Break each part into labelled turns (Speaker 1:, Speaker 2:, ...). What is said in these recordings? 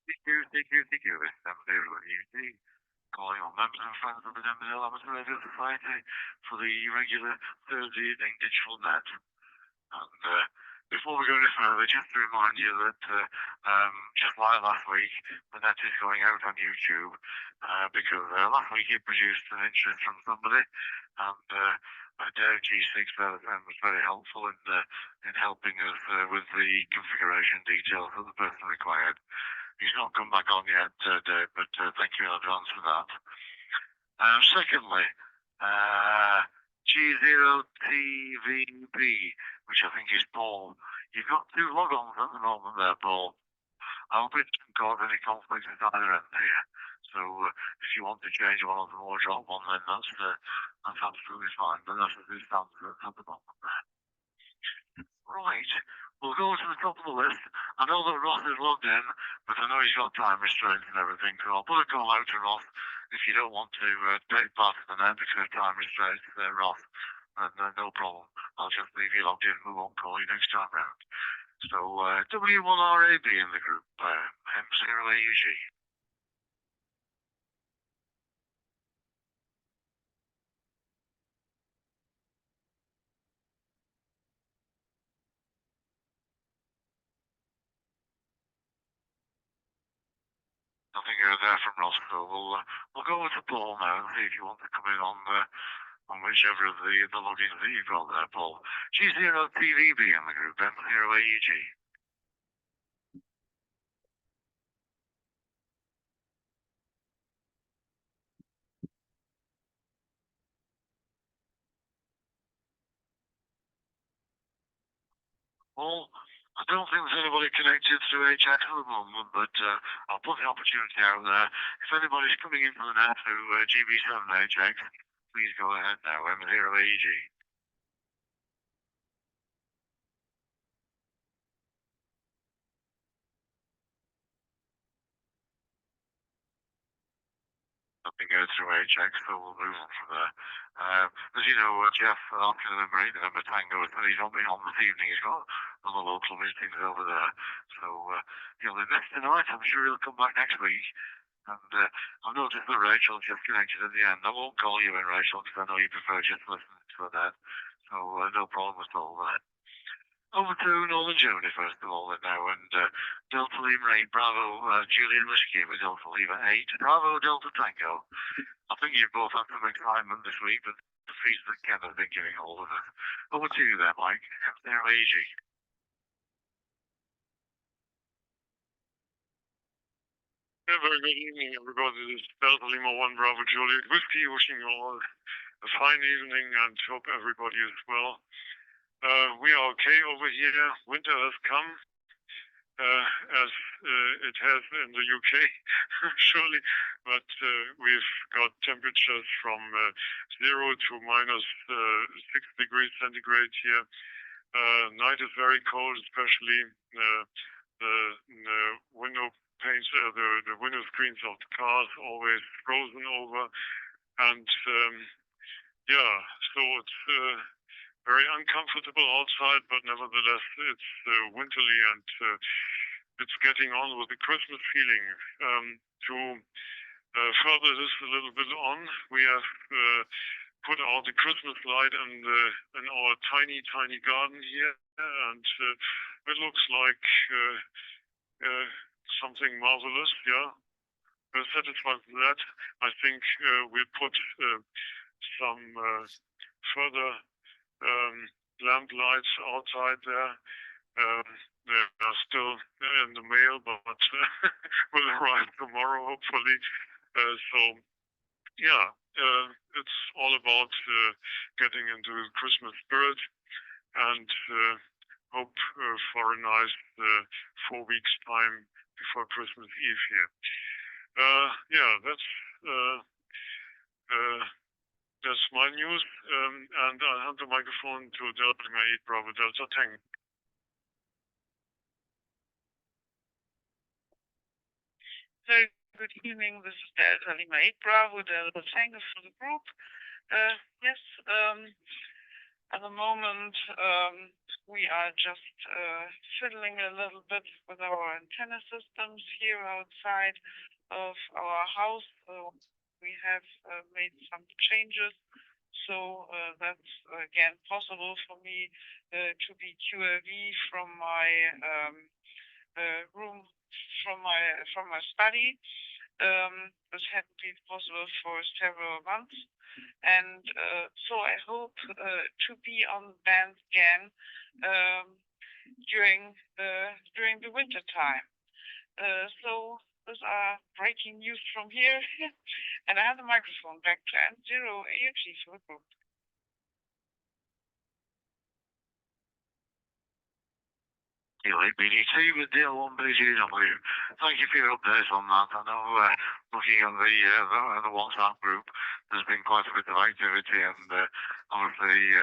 Speaker 1: CQ. This is Denby Dale, calling on members and friends of the Denby Dale Amateur Radio Society for the regular Thursday evening digital net. And before we go any further, just to remind you that just like last week, the net is going out on YouTube because last week it produced an interest from somebody, and Dave G6 was very helpful in helping us with the configuration details that the person required. He's not come back on yet, Dave, but thank you in advance for that. Secondly, G0TVB, which I think is Paul. You've got two logons at the moment there, Paul. I hope it doesn't cause any conflicts at either end here. So if you want to change one of them or drop one, then that's absolutely fine. But that's as it stands at the moment there. Right. We'll go to the top of the list. I know that Ross is logged in, but I know he's got time restraints and everything, so I'll put a call out to Ross if you don't want to take part in the net because of time restraints there, Ross. And no problem. I'll just leave you logged in. We won't call you next time round. So W1RAB in the group, M0AUG. Nothing there from Ross, so we'll go with Paul now and see if you want to come in on whichever of the logins that you've got there, Paul. G0TVB in the group, M0AUG. Well, I don't think there's anybody connected through HX at the moment, but I'll put the opportunity out there. If anybody's coming in from the net through GB7HX, please go ahead now, M0AEG. Nothing goes through HX, so we'll move on from there. As you know, Geoff M0AUG, November Tango, he's not been on this evening. He's got other local meetings over there. So he'll be missed tonight. I'm sure he'll come back next week. And I've noticed that Rachel just connected at the end. I won't call you in, Rachel, because I know you prefer just listening to her then. So no problem at all there. Over to Northern Germany, first of all, now, and Delta Lima 8, Bravo, Julian Whiskey with Delta Lima 8, Bravo, Delta Tango. I think you've both had some excitement this week, but the fees that Ken has been giving all of us. Over to you there, Mike. There, AG.
Speaker 2: Yeah, very good evening, everybody. This is Delta Lima 1 Bravo Juliet Whiskey, wishing you all a fine evening and hope everybody is well. We are okay over here. Winter has come, as it has in the UK, surely, but we've got temperatures from 0 to minus 6 degrees centigrade here. Night is very cold, especially the window paints, the window screens of the cars always frozen over, and yeah, so it's very uncomfortable outside, but nevertheless it's winterly and it's getting on with the Christmas feeling. To further this a little bit on, we have put out the Christmas light in our tiny garden here, and it looks like something marvelous. Yeah, we're satisfied with that. I think we'll put some further lamp lights outside there. They are still in the mail, but will arrive tomorrow, hopefully. So yeah, it's all about getting into the Christmas spirit, and hope for a nice 4 weeks time before Christmas Eve here. Yeah, that's my news, and I'll hand the microphone to Delta Lima 8 Bravo Delta Tango.
Speaker 3: Very good evening. This is Delta Lima 8 Bravo Delta Tango for the group. Yes, At the moment, we are just fiddling a little bit with our antenna systems here outside of our house. We have made some changes, so that's again possible for me to be QLV from my room, from my study. This hadn't been possible for several months, and so I hope to be on the band again during the winter time. So those are breaking news from here, and I have the microphone back to M0AUG for the group.
Speaker 1: BDT with Dale 1BGW. Thank you for your updates on that. I know looking at the WhatsApp group, there's been quite a bit of activity, and obviously,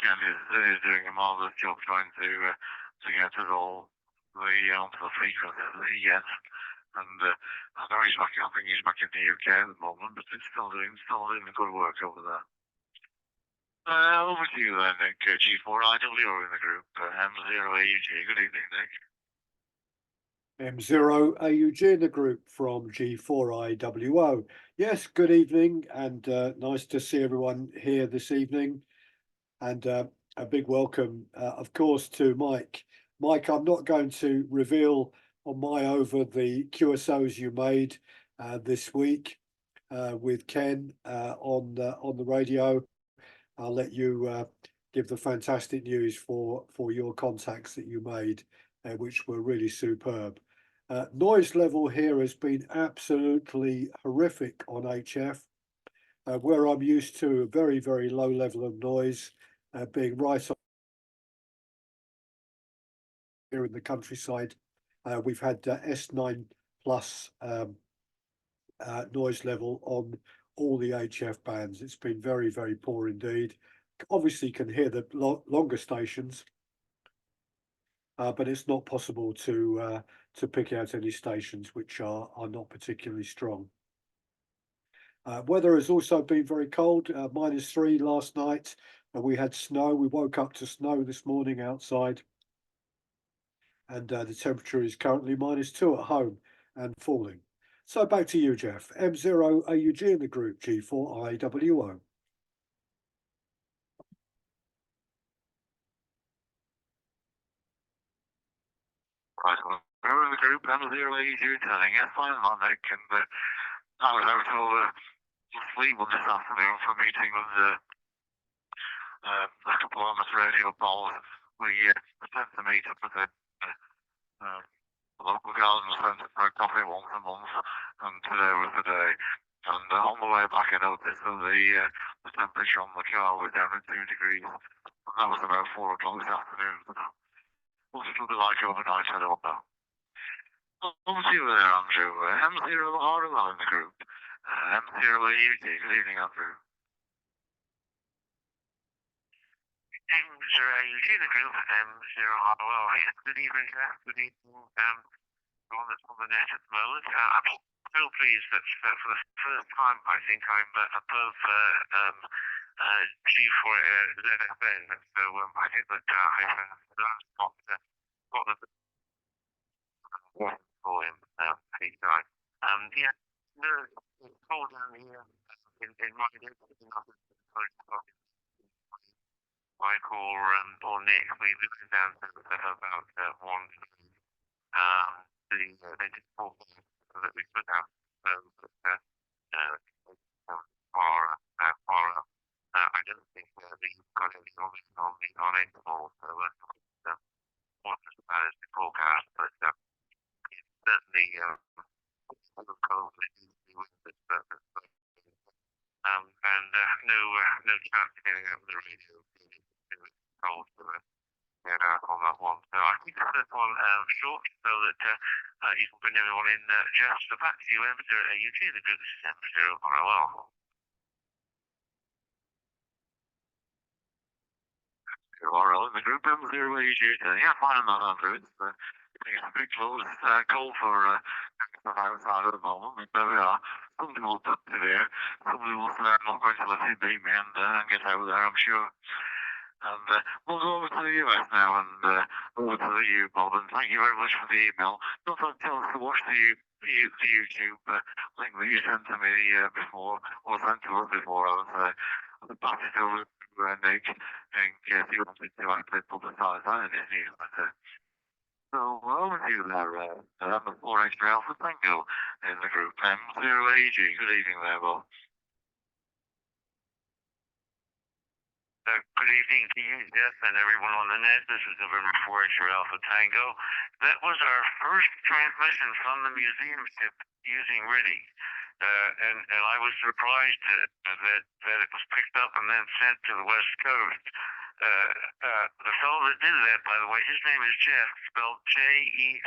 Speaker 1: Ken is doing a marvelous job trying to get us all onto the frequencies that he gets. And I know he's back. I think he's back in the UK at the moment, but it's still doing good work over there. Over to you then, Nick. G4IW in the group. M0AUG. Good evening, Nick.
Speaker 4: M0AUG in the group from G4IWO. Yes, good evening, and nice to see everyone here this evening. And a big welcome, of course, to Mike. Mike, I'm not going to reveal on my over the QSOs you made this week with Ken on the radio. I'll let you give the fantastic news for your contacts that you made, which were really superb. Noise level here has been absolutely horrific on HF, where I'm used to a very, very low level of noise being right here in the countryside. We've had S9 plus noise level on all the HF bands. It's been very, very poor indeed. Obviously, you can hear the longer stations, but it's not possible to pick out any stations which are not particularly strong. Weather has also been very cold, -3 last night. We had snow. We woke up to snow this morning outside, and the temperature is currently -2 at home and falling. So back to you, Geoff. M0AUG in the group, G4IWO.
Speaker 1: Right, well, we're in the group, M0AUG telling us, fine, Nick, and I was out till Fleetwood this afternoon for a meeting with a couple of us radio balls. We tend to meet up at the local garden centre for a coffee once a month, and today was the day. And on the way back, I noticed that the temperature on the car was down at 2 degrees. And that was about 4 o'clock this afternoon. What it'll be like overnight, I don't know. Over to you there, Andrew. M0RL in the group. M0AUG. Good evening, Andrew.
Speaker 5: M0AUG in the group. M0RL. Good evening, Jeff. Good evening. On the net at the moment. I'm so pleased that for the first time, I think I'm above G4ZFN. So I think that I've got the for him anytime. Yeah, no, it's cold down here in my Mike or Nick. We've been down to about 1. They did talk that we put out far up. I don't think they've got any on it at all. So what's as bad as the forecast, but it's certainly cold with this purpose. And no chance of getting over the radio. It's cold for get out on that one. So I think that's one short, so that you can bring everyone in. Just back to you, M0AUG, the group. This is M0RL.
Speaker 1: RL in the group, M0AUG. Yeah, fine on that, Andrew. It's a bit cold for outside at the moment, but there we are. Somebody will put it there. Somebody will say, I'm not going to let it beat me and get out there, I'm sure. And we'll go over to the US now and over to the U, Bob. And thank you very much for the email. Not to tell us to watch the YouTube link that you sent to me before, or sent to us before. I was passed it over to Nick in case he wanted to actually publicise that in his newsletter. So over to you there, the 4 Extra Alpha Tango in the group M0AUG. Good evening there, Bob.
Speaker 5: Good evening to you, Geoff, and everyone on the net. This is November 4 Extra Alpha Tango. That was our first transmission from the museum ship using RTTY. And I was surprised that it was picked up and then sent to the West Coast. The fellow that did that, by the way, his name is Jeff, spelled Jeff.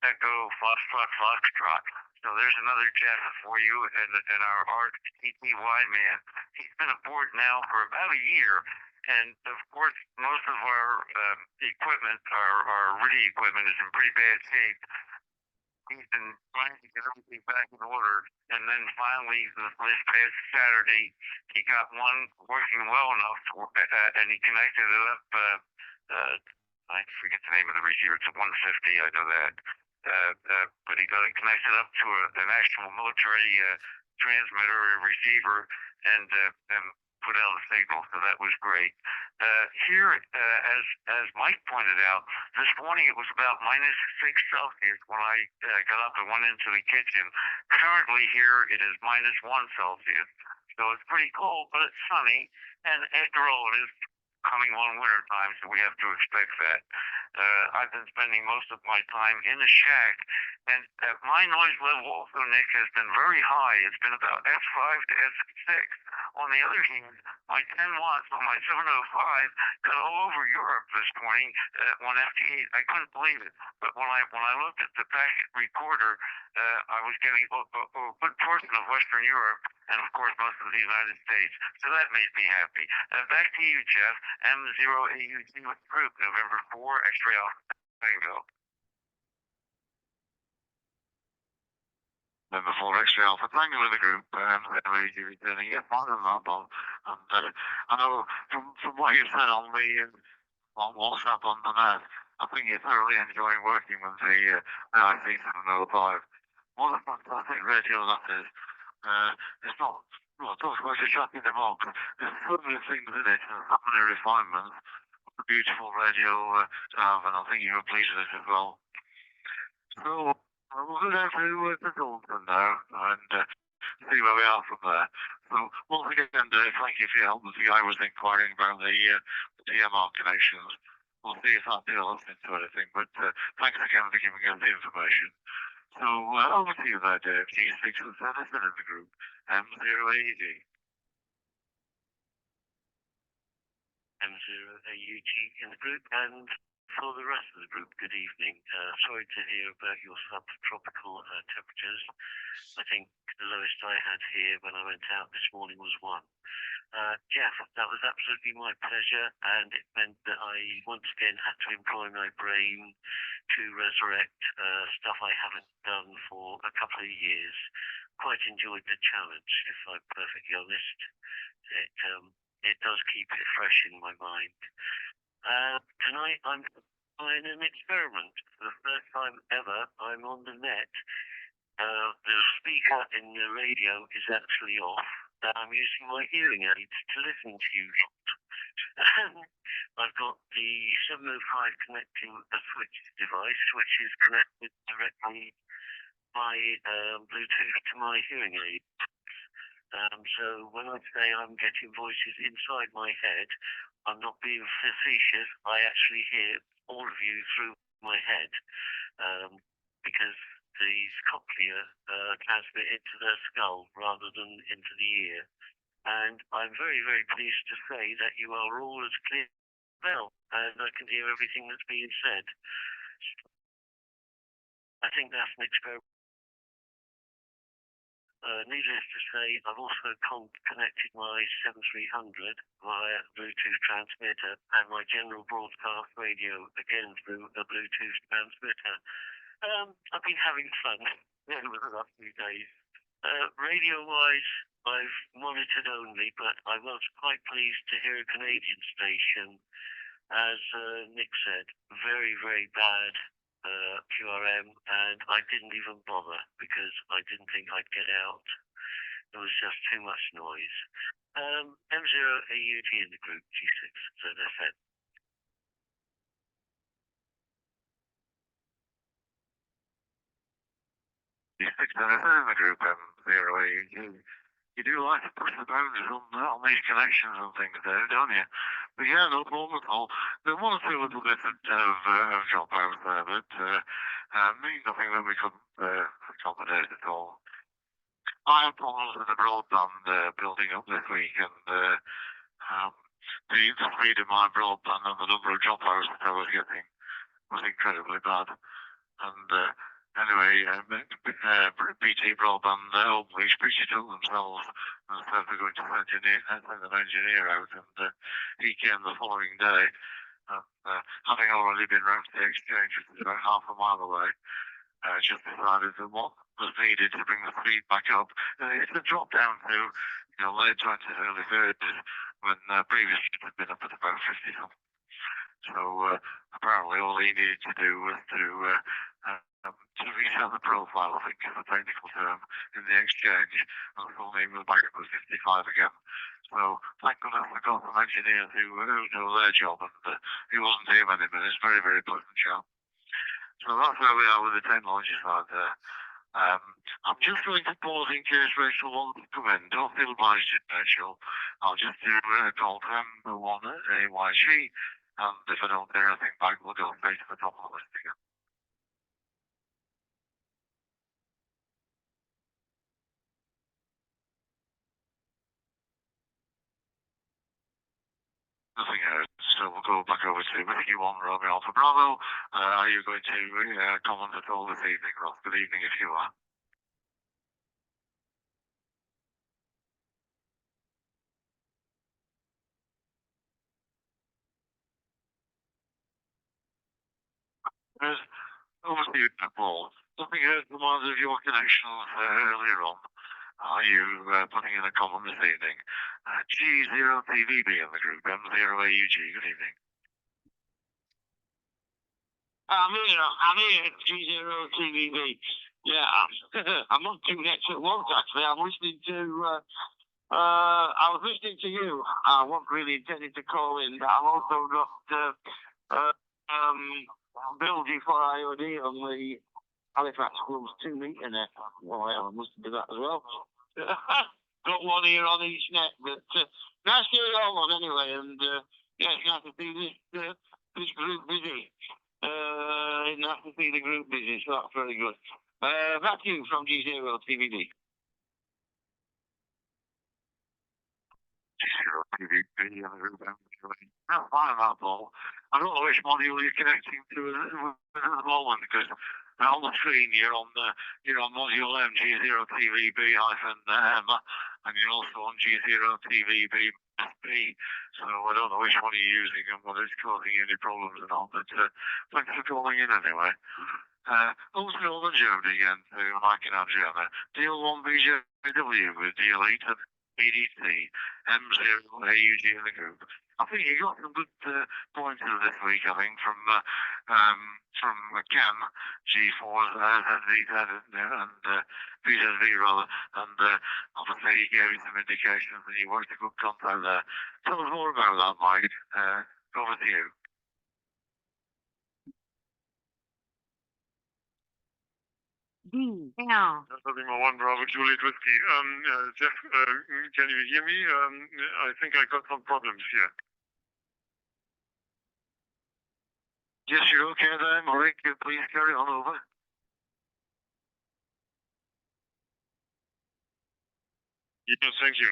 Speaker 5: Echo Foxtrot Foxtrot. So there's another Jeff for you and our art TTY man. He's been aboard now for about a year. And of course, most of our equipment, our RTTY equipment is in pretty bad shape. He's been trying to get everything back in order. And then finally, this past Saturday, he got one working well enough, and he connected it up. I forget the name of the receiver. It's a 150, I know that. But he got it connected up to an actual military transmitter or receiver and put out a signal, so that was great. Here, as Mike pointed out, this morning it was about -6 Celsius when I got up and went into the kitchen. Currently here it is -1 Celsius, so it's pretty cold, but it's sunny, and after all, it is coming on winter time, so we have to expect that. I've been spending most of my time in the shack, and my noise level also, Nick, has been very high. It's been about S5 to S6. On the other hand, my 10 watts on my 705 got all over Europe this morning at 158. I couldn't believe it. But when I looked at the packet recorder, I was getting a good portion of Western Europe and, of course, most of the United States. So that made me happy. Back to you, Geoff. M0AUG with the group, November 4, Extra Alpha Tango.
Speaker 1: Then the 4 Extra Alpha Tango in the group, M0AUG returning yet more than that, Bob. And I know from what you said on the on WhatsApp on the net, I think you're thoroughly enjoying working with the IC705. What a fantastic radio that is. It's not, well, it's not supposed to shut in the box. There's so many things in it and so many refinements. A beautiful radio to have, and I think you were pleased with it as well. So we'll go down to Dalton now and see where we are from there. So once again, thank you for your help. The guy was inquiring about the DMR connections. We'll see if that develops into anything, but thanks again for giving us the information. So over to you there, Dave. G6 and Edison in the group, M0AUG.
Speaker 5: M0AUG in the group, and for the rest of the group, good evening. Sorry to hear about your subtropical temperatures. I think the lowest I had here when I went out this morning was 1. Geoff, that was absolutely my pleasure, and it meant that I once again had to employ my brain to resurrect stuff I haven't done for a couple of years. Quite enjoyed the challenge, if I'm perfectly honest. It does keep it fresh in my mind. Tonight I'm trying an experiment. For the first time ever, I'm on the net. The speaker in the radio is actually off. I'm using my hearing aids to listen to you. I've got the 705 connecting a switch device, which is connected directly by Bluetooth to my hearing aid. So when I say I'm getting voices inside my head, I'm not being facetious. I actually hear all of you through my head because these cochlea transmit into the skull rather than into the ear. And I'm very, very pleased to say that you are all as clear as well, and I can hear everything that's being said. I think that's an experiment. Needless to say, I've also connected my 7300 via Bluetooth transmitter and my general broadcast radio again through a Bluetooth transmitter. I've been having fun over the last few days. Radio-wise, I've monitored only, but I was quite pleased to hear a Canadian station, as Nick said, very, very bad QRM, and I didn't even bother because I didn't think I'd get out. There was just too much noise. M0AUG in the group, G6, ZFM.
Speaker 1: G6 ZFM in the group, M0AUG. You do like to push the boundaries on these connections and things there, don't you? But yeah, no problem at all. There was a little bit of dropouts there, but nothing that we couldn't accommodate at all. I had problems with the broadband building up this week, and the speed of my broadband and the number of dropouts that I was getting was incredibly bad. And anyway, BT Broadband Openreach pitched it up themselves and said they're going to send an engineer out, and he came the following day, and having already been round to the exchange, which is about half a mile away, just decided that what was needed to bring the speed back up, it's a drop down to late 20s, early 30s, when previously it had been up at about 50 something. So apparently all he needed to do was to reset the profile, I think is the technical term, in the exchange, and the full name was back up to 55 again. So thank goodness I got some engineers who know their job, and he wasn't here many minutes, very, very pleasant chap. So that's where we are with the technology side there. I'm just going to pause in case Rachel wants to come in. Don't feel obliged to, Rachel. I'll just do a call to M0AUG, and if I don't hear anything back, we'll go straight to the top of the list again. Nothing heard, so we'll go back over to Whiskey 1 Romeo Alpha Bravo. Are you going to comment at all this evening, Ross? Good evening if you are. Over to you, Paul. Nothing heard from either of your connections earlier on. Are you putting in a comment this evening? G0TVB in the group, M0AUG. Good evening.
Speaker 6: I'm here, G0TVB. Yeah, I'm on two nets at once, actually. I was listening to you. I wasn't really intending to call in, but I've also got Bill G4IOD on the Halifax Club's 2 meter net. Well, I must do that as well. Got one here on each net, but nice to hear it all on anyway, and yeah, it's nice to see this group busy. Nice to see the group busy, so that's very good. Back to you from G0TVB.
Speaker 1: G0TVB in the group, M0AUG. That's fine, that, Paul. I don't know which module you're connecting to at the moment, because on the screen you're on module M, G0TVB-M, and you're also on G0TVB-B. So I don't know which one you're using and whether it's causing any problems or not, but thanks for calling in anyway. Also on Germany again, to Mike and Adriana. Deal 1 BJW with Deal 8 and BDC, M0AUG in the group. I think you got some good pointers this week, I think, from Cam, G4, ZZ, and BZV rather, and obviously he gave you some indications and you worked a good contact there. Tell us more about that, Mike. Over to you.
Speaker 2: Yeah. Lima 1 Bravo Juliet Whiskey. Geoff, can you hear me? I think I got some problems here.
Speaker 1: Yes, you're okay there, Mike. Please carry on over.
Speaker 2: Yes, thank you.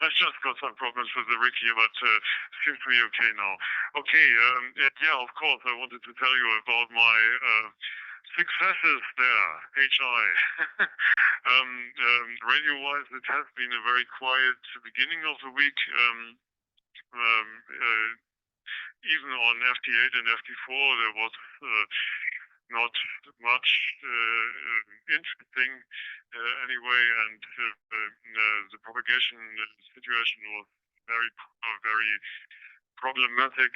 Speaker 2: I've just got some problems with the rig here, but seems to be okay now. Okay, yeah, of course, I wanted to tell you about my successes there, HI. Radio-wise, it has been a very quiet beginning of the week. Even on FT8 and FT4, there was not much interesting anyway, and the propagation situation was very problematic,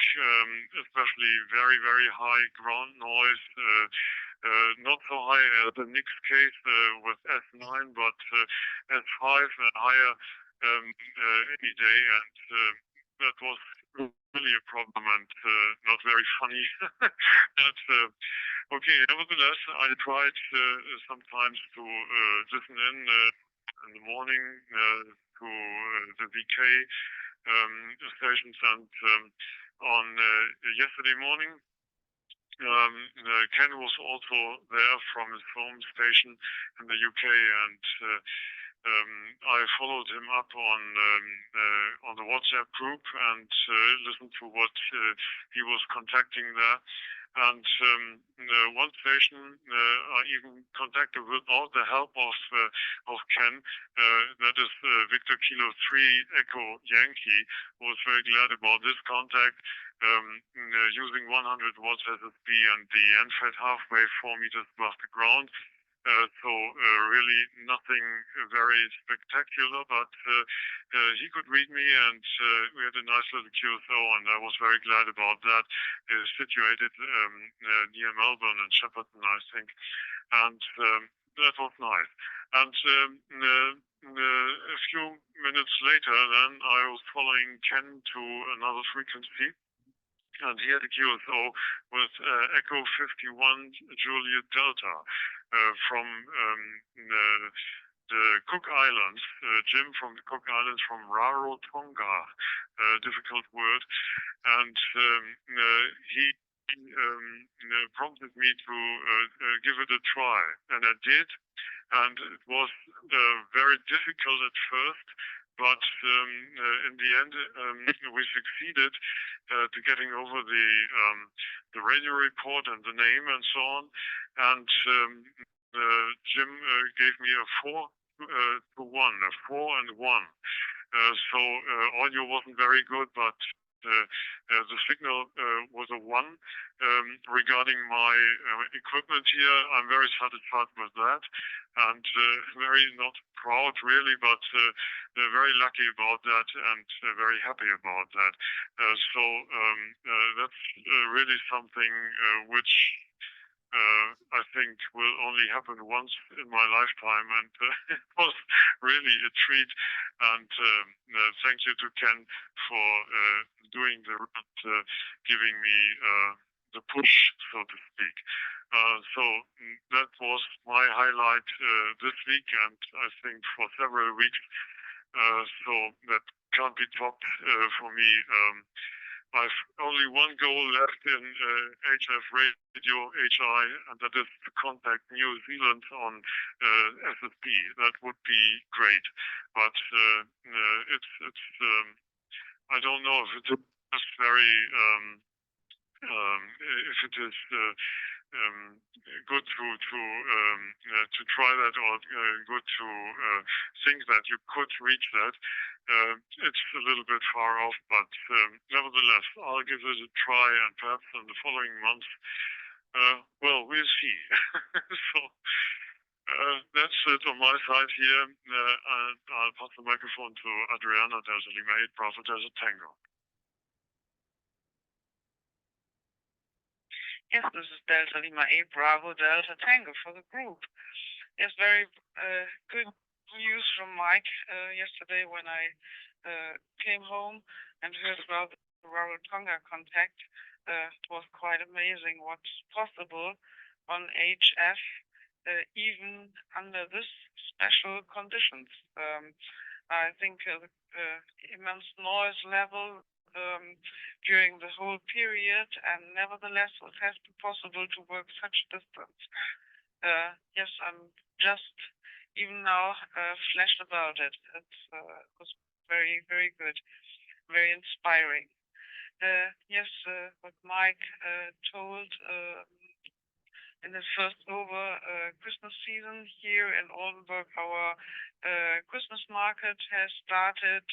Speaker 2: especially very high ground noise. Not so high as the Nix case with S9, but S5 and higher any day, and that was really a problem and not very funny. That's okay. Nevertheless, I tried sometimes to listen in the morning to the VK stations, and on yesterday morning Ken was also there from his home station in the UK, and I followed him up on the WhatsApp group and listened to what he was contacting there. And one station I even contacted without the help of Ken, that is Victor Kilo 3 Echo Yankee, was very glad about this contact, using 100 watts SSB and the NFET halfway 4 meters above the ground. So really nothing very spectacular, but he could read me, and we had a nice little QSO, and I was very glad about that. Situated near Melbourne and Shepparton, I think, and that was nice. And a few minutes later, then I was following Ken to another frequency, and he had a QSO with Echo 51 Juliet Delta from the Cook Islands, Jim from the Cook Islands, from Rarotonga, difficult word, and he prompted me to give it a try, and I did, and it was very difficult at first, but in the end we succeeded to getting over the radio report and the name and so on, and Jim gave me a 4 to 1, a 4 and 1. So audio wasn't very good, but the signal was a 1. Regarding my equipment here, I'm very satisfied with that, and very not proud really, but very lucky about that, and very happy about that. So that's really something which I think will only happen once in my lifetime, and it was really a treat. And thank you to Ken for doing giving me the push, so to speak. So that was my highlight this week, and I think for several weeks. So that can't be topped for me. I've only one goal left in HF Radio HI, and that is to contact New Zealand on SSB. That would be great, but it's I don't know if it is very if it is good to try that, or good to think that you could reach that. It's a little bit far off, but nevertheless, I'll give it a try, and perhaps in the following months, well, we'll see. So that's it on my side here, and I'll pass the microphone to Adriana Delta Lima 8 Bravo Delta Tango.
Speaker 3: Yes, this is Delta Lima 8 Bravo Delta Tango for the group. Yes, very good news from Mike yesterday when I came home and heard about the Rarotonga contact. It was quite amazing what's possible on HF, even under this special conditions. I think the immense noise level during the whole period, and nevertheless it has been possible to work such distance. Yes, I'm just even now flashed about it. It was very good, very inspiring. Yes, what Mike told in his first Christmas season here in Oldenburg, our Christmas market has started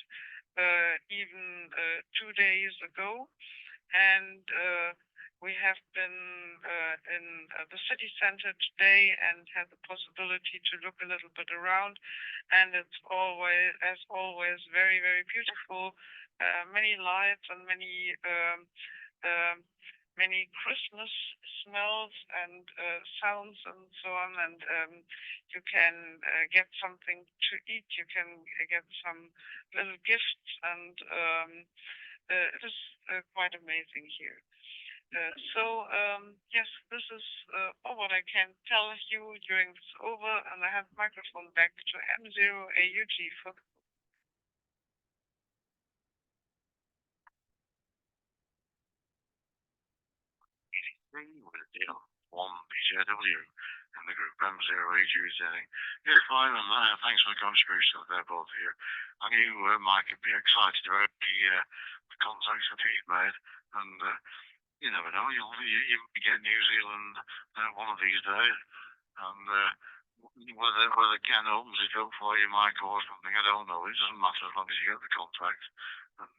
Speaker 3: even 2 days ago, and we have been in the city center today and had the possibility to look a little bit around, and it's always, as always, very, very beautiful. Many lights and many Christmas smells and sounds and so on, and you can get something to eat. You can get some little gifts, and it is quite amazing here. Yes, this is all what I can tell you during this over, and I have the microphone back to M0AUG for the
Speaker 1: with Dale from BJW in the group M0AUG saying, yes, fine, and thanks for the contribution that they're both here. I knew Mike would be excited about the contacts that he's made, and you never know, you get New Zealand one of these days, and whether Ken opens it up for you, Mike, or something, I don't know. It doesn't matter as long as you get the contact. And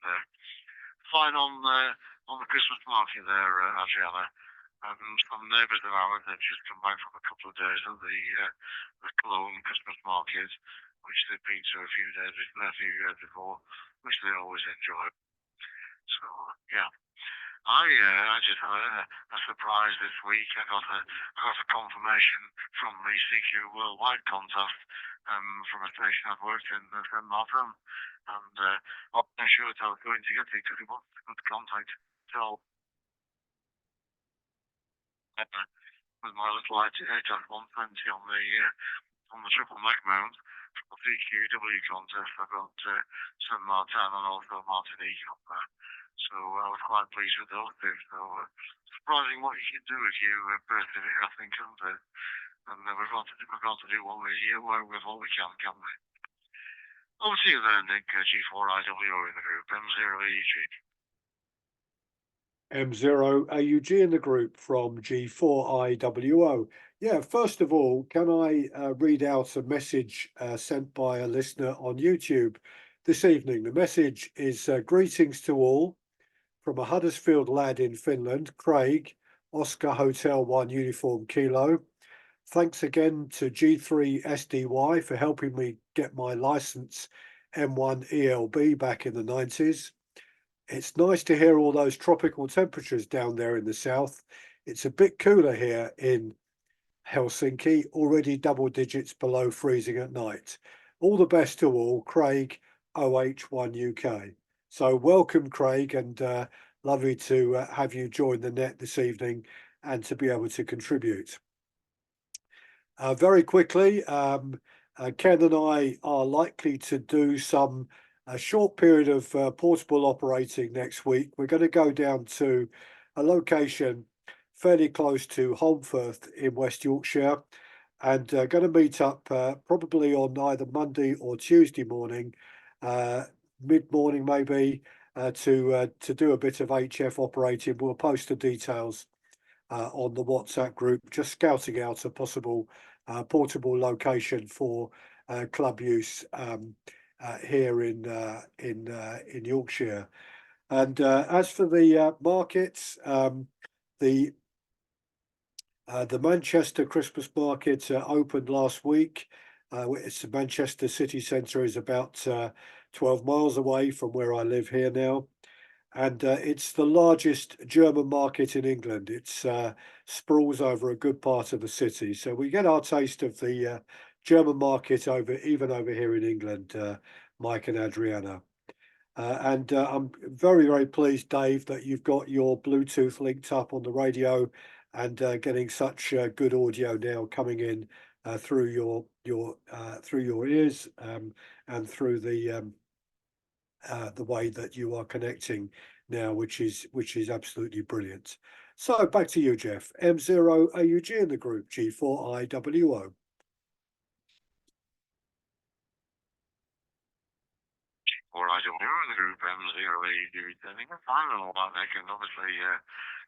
Speaker 1: fine on the Christmas market there, Adriana. Some neighbours of ours have just come back from a couple of days at the Cologne Christmas market, which they've been to a few years before, which they always enjoy. So yeah. I just had a surprise this week. I got a confirmation from the CQ Worldwide contest from a station I've worked in, St Martin, and I'm not sure I was going to get it because he wants a good contact. So with my little HF 120 on the triple neck mount for the CQW contest, I got St Martin and also Martinique up there. So I was quite pleased with those two. So surprising what you can do if you persevere, I think, isn't it? And we've got to do what with what we can, can't we? Over to you then, Nick, G4IWO in the group, M0AUG.
Speaker 4: M0AUG in the group from G4IWO. Yeah, first of all, can I read out a message sent by a listener on YouTube this evening? The message is greetings to all from a Huddersfield lad in Finland, Craig, Oscar Hotel 1 Uniform Kilo. Thanks again to G3SDY for helping me get my license M1 ELB back in the 90s. It's nice to hear all those tropical temperatures down there in the south. It's a bit cooler here in Helsinki, already double digits below freezing at night. All the best to all, Craig, OH1UK. So welcome, Craig, and lovely to have you join the net this evening and to be able to contribute. Very quickly, Ken and I are likely to do a short period of portable operating next week. We're going to go down to a location fairly close to Holmfirth in West Yorkshire, and going to meet up probably on either Monday or Tuesday morning, mid-morning maybe, to do a bit of HF operating. We'll post the details on the WhatsApp group, just scouting out a possible portable location for club use here in Yorkshire. And as for the markets, the Manchester Christmas market opened last week. It's the Manchester city centre is about 12 miles away from where I live here now. And it's the largest German market in England. It sprawls over a good part of the city. So we get our taste of the German market even over here in England, Mike and Adriana. And I'm very, very pleased, Dave, that you've got your Bluetooth linked up on the radio and getting such good audio now coming in through your ears and through the way that you are connecting now, which is absolutely brilliant. So back to you, Geoff. M0AUG in the group, G4IWO.
Speaker 1: G4IWO in the group, M0AUG. I think I'm fine with all that, Nick, and obviously,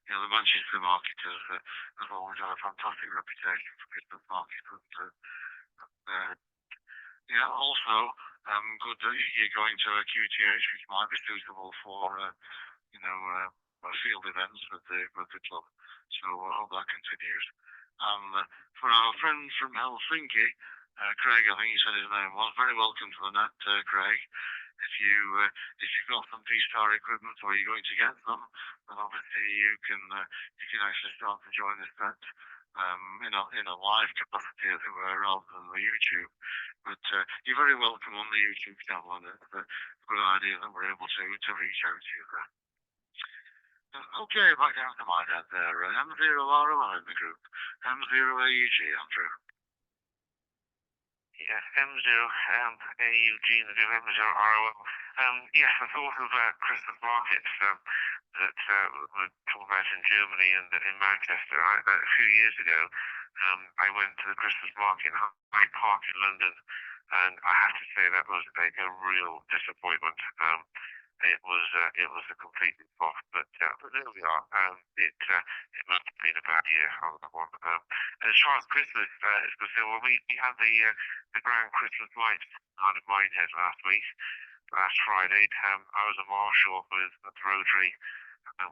Speaker 1: the Manchester market has always had a fantastic reputation for Christmas market. Yeah, also, good that you're going to a QTH, which might be suitable for, field events with the club. So I hope that continues. For our friend from Helsinki, Craig, I think you said his name was, very welcome to the net, Craig. If you've got some DStar equipment or you're going to get some, then obviously you can actually start to join this net in a live capacity, as it were, rather than the YouTube. But you're very welcome on the YouTube channel, and it's a good idea that we're able to reach out to you there. Okay, back down to my dad there. M0ROL in the group. M0AUG, Andrew.
Speaker 5: Yes, M0AUG in the group, M0ROL. Yes, I thought of Christmas markets that were talked about in Germany and in Manchester. A few years ago, I went to the Christmas market in Hyde Park in London, and I have to say that was a real disappointment. It was a completely flop, but there we are. It must have been a bad year on that one. And as far as Christmas is concerned, well, we had the grand Christmas lights out of Minehead last Friday. I was a marshal with the Rotary.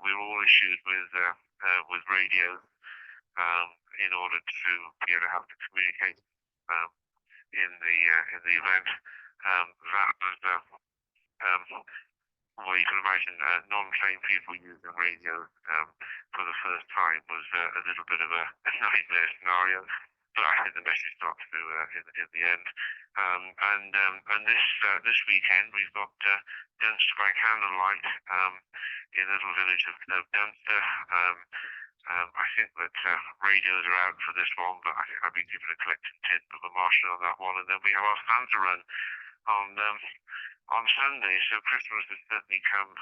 Speaker 5: We were all issued with radios in order to be able to have the communication in the event. That was well, you can imagine non-trained people using radios for the first time was a little bit of a nightmare scenario. But I think the message got through in the end. And this weekend we've got Dunster by candlelight in the little village of Dunster. I think that radios are out for this one, but I think I've been given a collecting tin of a marshal on that one. And then we have our Santa run on Sunday, so Christmas has certainly come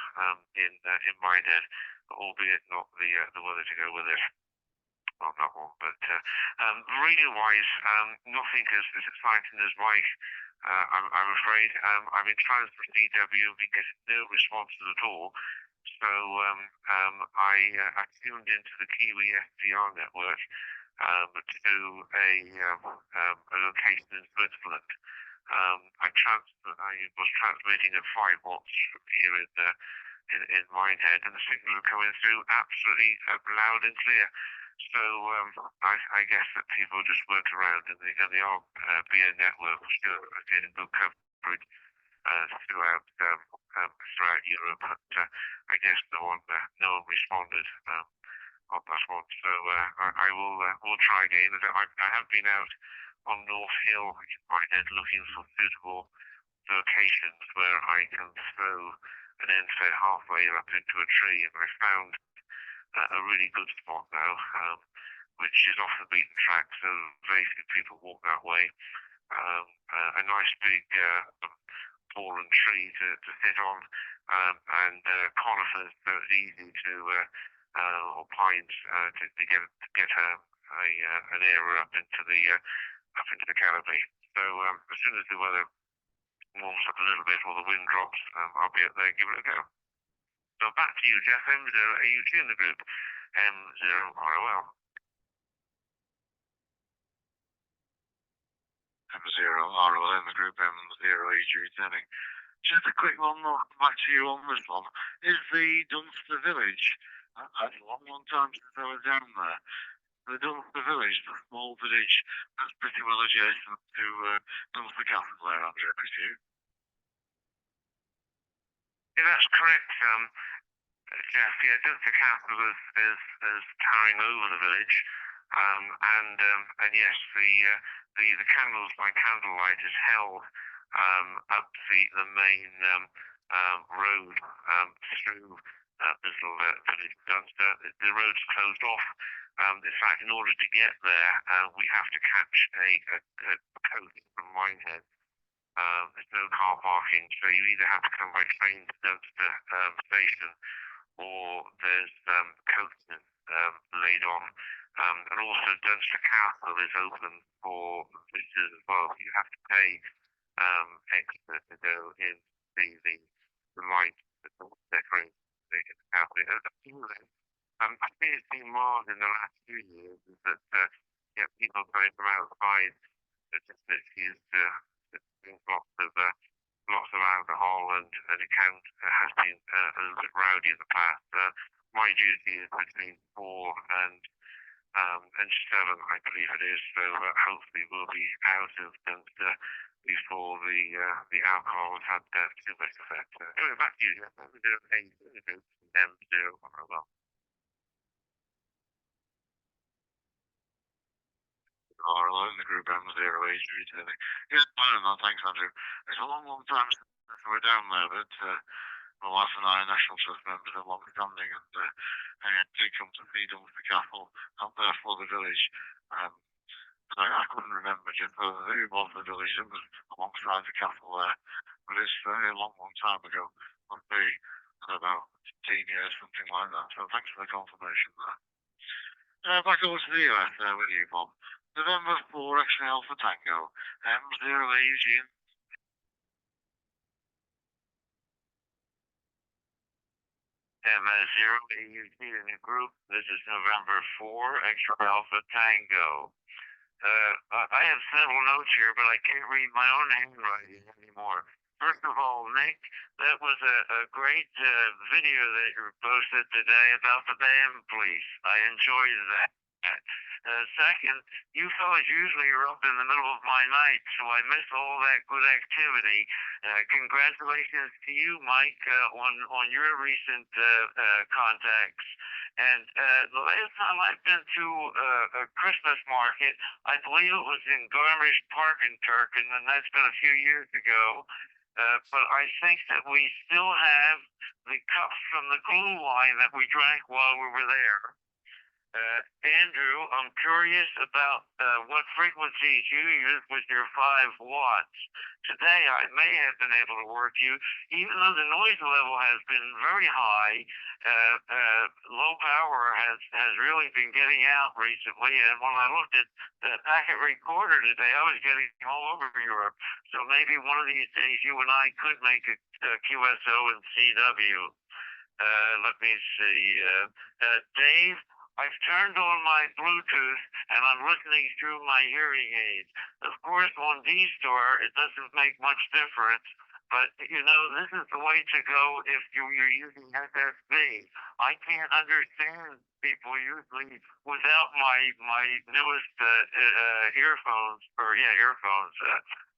Speaker 5: in Minehead, albeit not the weather to go with it on that one. But radio-wise, nothing as exciting as Mike. I'm afraid. I've been trying for CW, been getting no responses at all. So I tuned into the Kiwi SDR network to do a location in Switzerland. I was transmitting at 5 watts from here in Minehead, and the signals are coming through absolutely loud and clear. So I guess that people just weren't around, and the RBN network was still getting good coverage throughout Europe. But I guess no one responded on that one. So I will try again. I have been out on North Hill in Minehead looking for suitable locations where I can throw an end set halfway up into a tree, and I found a really good spot now, which is off the beaten track, so very few people walk that way. A nice big fallen tree to sit on, and conifers, so it's easy to or pines to get an area up into the canopy. So as soon as the weather warms up a little bit or the wind drops, I'll be up there and give it a go. So back to you, Geoff M0AUG in the group, M0ROL.
Speaker 1: M0ROL in the group, M0AUG turning. Just a quick one more back to you on this one. Is the Dunster Village, a long time since I was down there, the Dunster Village, the small village that's pretty well adjacent to Dunster Castle there, Andrew, is you?
Speaker 5: Yeah, that's correct, Geoff. Yeah, Dunster Castle is towering over the village, and yes, the candles by candlelight is held up the main road through this little village of Dunster. The road's closed off. In fact, in order to get there, we have to catch a coach from Minehead. There's no car parking, so you either have to come by train to Dunster station, or there's coaches laid on. And also Dunster Castle is open for visitors as well. You have to pay extra to go in the lights, the decorations, the castle. I think it's been more in the last few years is that people going from outside just excuse to drink lots of alcohol, and it has been a little bit rowdy in the past. my duty is between 4 and 7, I believe it is. So hopefully we'll be out of Dunster before the alcohol has had too much effect. Anyway, back to you. M0.
Speaker 1: Or in the group M0AUG returning. Yeah, I don't know. Thanks, Andrew. It's a long, long time since we're down there, but my wife and I are National Trust members are long standing, and I did come to feed on the cattle out there for the village. I couldn't remember just who was the village that was alongside the castle there, but it's a long, long time ago. Must be about 15 years, something like that. So thanks for the confirmation there. Back over to the US with you, Bob. November 4 X-ray Alpha Tango, M0AUG.
Speaker 5: M0AUG in the group. This is November 4 X-ray Alpha Tango. I have several notes here, but I can't read my own handwriting anymore. First of all, Nick, that was a great video that you posted today about the damn police. I enjoyed that. Second, you fellas usually are up in the middle of my night, so I miss all that good activity. Congratulations to you, Mike, on your recent contacts. And the last time I've been to a Christmas market, I believe it was in Garmisch Park in Turkin, and that's been a few years ago. But I think that we still have the cups from the glue wine that we drank while we were there. Andrew, I'm curious about what frequencies you use with your 5 watts. Today, I may have been able to work you, even though the noise level has been very high. Low power has really been getting out recently, and when I looked at the packet recorder today, I was getting all over Europe. So maybe one of these days, you and I could make a QSO and CW. Let me see. Dave, I've turned on my Bluetooth and I'm listening through my hearing aids. Of course, on DStar, it doesn't make much difference, but you know, this is the way to go if you're using SSB. I can't understand people usually without my newest earphones,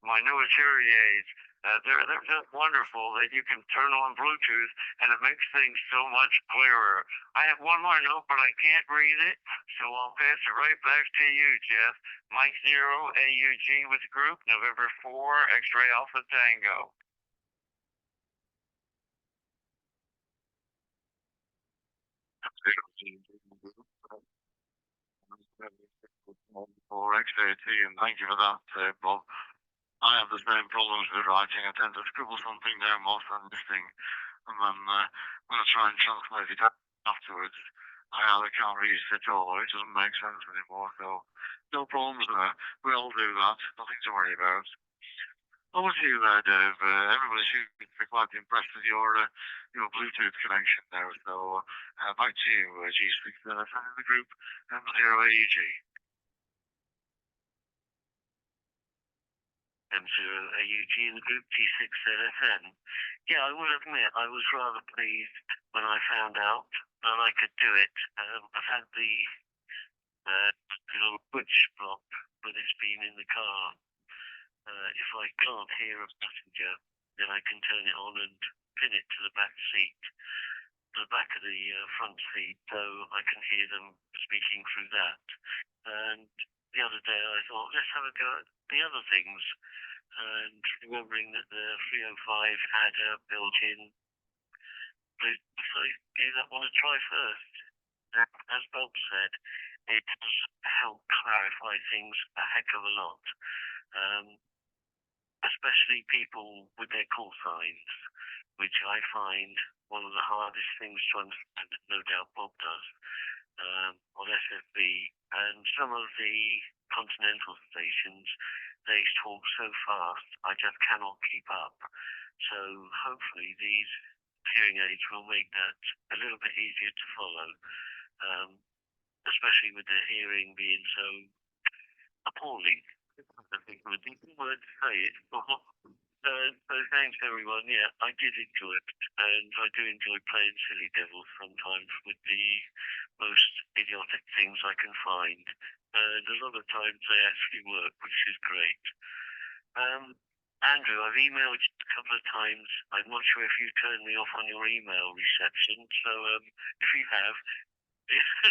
Speaker 5: my newest hearing aids. They're just wonderful that you can turn on Bluetooth and it makes things so much clearer. I have one more note, but I can't read it, so I'll pass it right back to you, Geoff. Mike 0 AUG with group, November 4, X-ray Alpha Tango.
Speaker 1: For X-ray, and thank you for that, Bob. I have the same problems with writing. I tend to scribble something down more than listening, and then when I try and translate it afterwards, I either can't read it at all, or it doesn't make sense anymore. So no problems there. We all do that. Nothing to worry about. Over to you there, Dave. Everybody seems to be quite impressed with your Bluetooth connection now. So back to you, G6 in the group M0AUG.
Speaker 5: M0AUG in the group G6LFN. Yeah, I will admit I was rather pleased when I found out that I could do it. I've had the little switch block when it's been in the car. If I can't hear a passenger, then I can turn it on and pin it to the back seat, the back of the front seat, so I can hear them speaking through that. And the other day I thought, let's have a go at the other things. And remembering that the 305 had a built-in Bluetooth, so I gave that one a try first. And as Bob said, it does help clarify things a heck of a lot. Especially people with their call signs, which I find one of the hardest things to understand, no doubt Bob does, on SFB. And some of the continental stations, they talk so fast, I just cannot keep up. So hopefully these hearing aids will make that a little bit easier to follow, especially with the hearing being so appalling. I think it would be the word to say it. Thanks everyone. Yeah, I did enjoy it, and I do enjoy playing silly devils sometimes with the most idiotic things I can find. And a lot of times they actually work, which is great. Andrew, I've emailed you a couple of times. I'm not sure if you turned me off on your email reception, so if you have,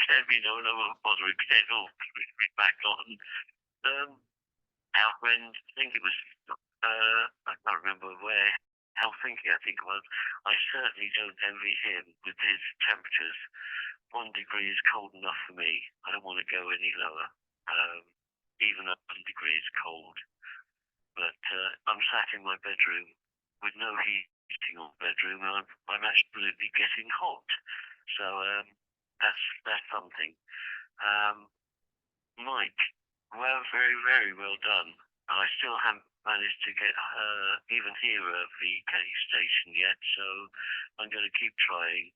Speaker 5: let me know and I won't bother again or push me back on. Our friend, I think it was, I can't remember where, Helsinki, I think it was. I certainly don't envy him with his temperatures. 1 degree is cold enough for me. I don't want to go any lower. Even 1 degree is cold. But I'm sat in my bedroom with no heating on the bedroom, and I'm absolutely getting hot. So that's something. Mike, well, very well done. I still haven't managed to get even here at the VK station yet, so I'm going to keep trying.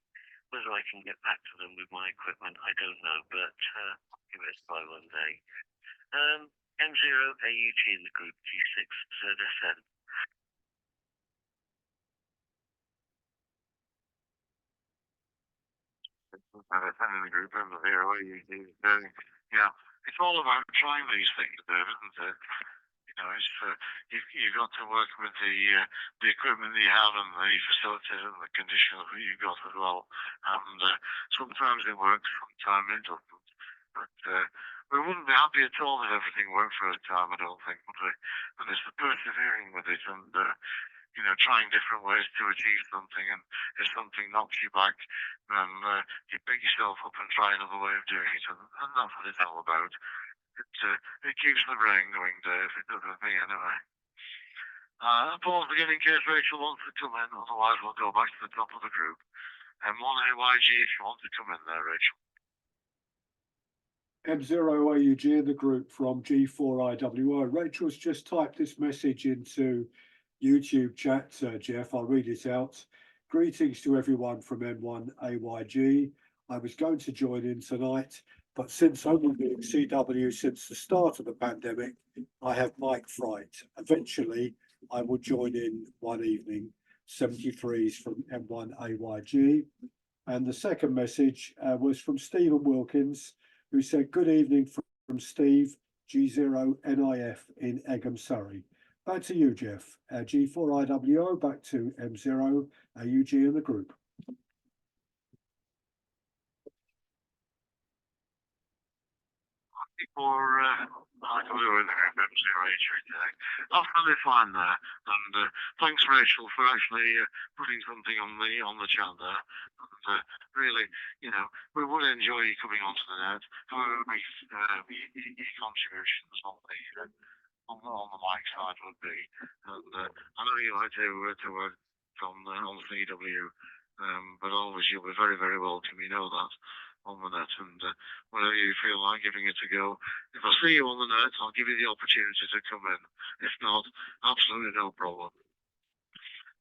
Speaker 5: Whether I can get back to them with my equipment, I don't know, but I'll give it a try one day. M0AUG in the group, G6ZSN.
Speaker 1: ZSN in the group, M0AUG. Yeah, it's all about trying these things, Dave, isn't it? You know, it's you've got to work with the equipment that you have and the facilities and the conditions that you've got as well. And sometimes it works, sometimes it doesn't. But we wouldn't be happy at all if everything worked for a time, I don't think, would we? And it's the persevering with it and you know, trying different ways to achieve something. And if something knocks you back, then you pick yourself up and try another way of doing it. And that's what it's all about. It keeps the brain going, Dave. It does with me anyway. Pause again in case Rachel wants to come in, otherwise we'll go back to the top of the group. M1AYG if you want to come in there, Rachel.
Speaker 4: M0AUG in the group from G4IWO. Rachel's just typed this message into YouTube chat, Geoff. I'll read it out. Greetings to everyone from M1AYG. I was going to join in tonight, but since only being CW since the start of the pandemic, I have mic fright. Eventually, I will join in one evening. 73s from M1AYG. And the second message was from Stephen Wilkins, who said, good evening from Steve, G0NIF in Egham, Surrey. Back to you, Geoff. G4IWO, back to M0AUG in the group.
Speaker 1: For IWO in the group, M0AUG today. Absolutely fine there. And thanks, Rachel, for actually putting something on the chat there. And really, you know, we would enjoy you coming onto the net. However, your contributions on the mic side would be. And I know you like to work on CW, but always you'll be very welcome. You know that on the net, and whenever you feel like giving it a go, if I see you on the net, I'll give you the opportunity to come in. If not, absolutely no problem.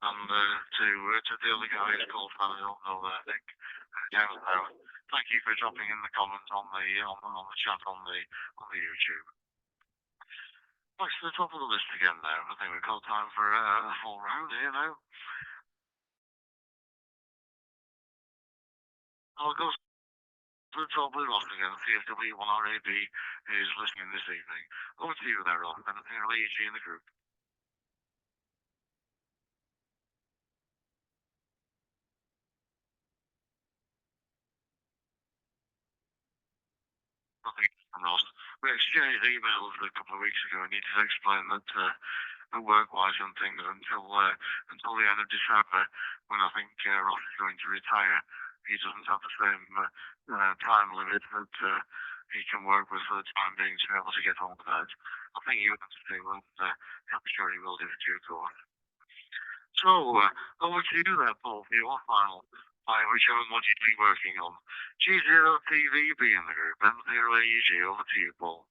Speaker 1: And to the other guys called fan, I don't know that Nick down there. Thank you for dropping in the comments on the chat on the YouTube. Back to the top of the list again now. I think we've got time for a full round here now. I'll go to the top with Ross again, CFW1RAB is listening this evening. Over to you there, Ross, and AUG in the group. Nothing from Ross. We exchanged emails a couple of weeks ago and he did explain that work-wise and things until the end of December, when I think Ross is going to retire. He doesn't have the same time limit that he can work with for the time being to be able to get on with that. I think he wants to do it, and I'm sure he will do it due course. So, over to you there, Paul, for your final, whichever mod you'd be working on. G0TVB in the group, M0AUG, over to you, Paul.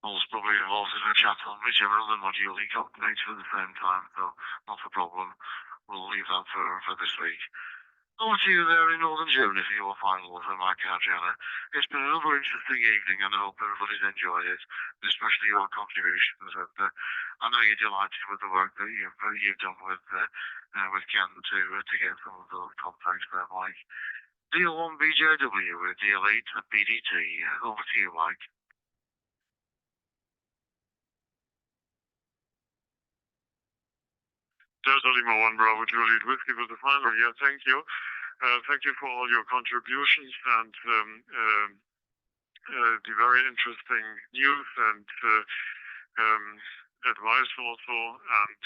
Speaker 1: Paul's probably involved in a chat on whichever other module he calculates at the same time, so not a problem. We'll leave that for this week. Over to you there in Northern Germany for your final for Mike and Adriana. It's been another interesting evening, and I hope everybody's enjoyed it, especially your contributions. And I know you're delighted with the work that you've done with Ken to get some of those contacts there, Mike. Deal 1 BJW with Deal 8 BDT. Over to you, Mike.
Speaker 2: Delta Lima 1 Bravo Juliet Whiskey was the final. Yeah, thank you. Thank you for all your contributions and the very interesting news and advice also, and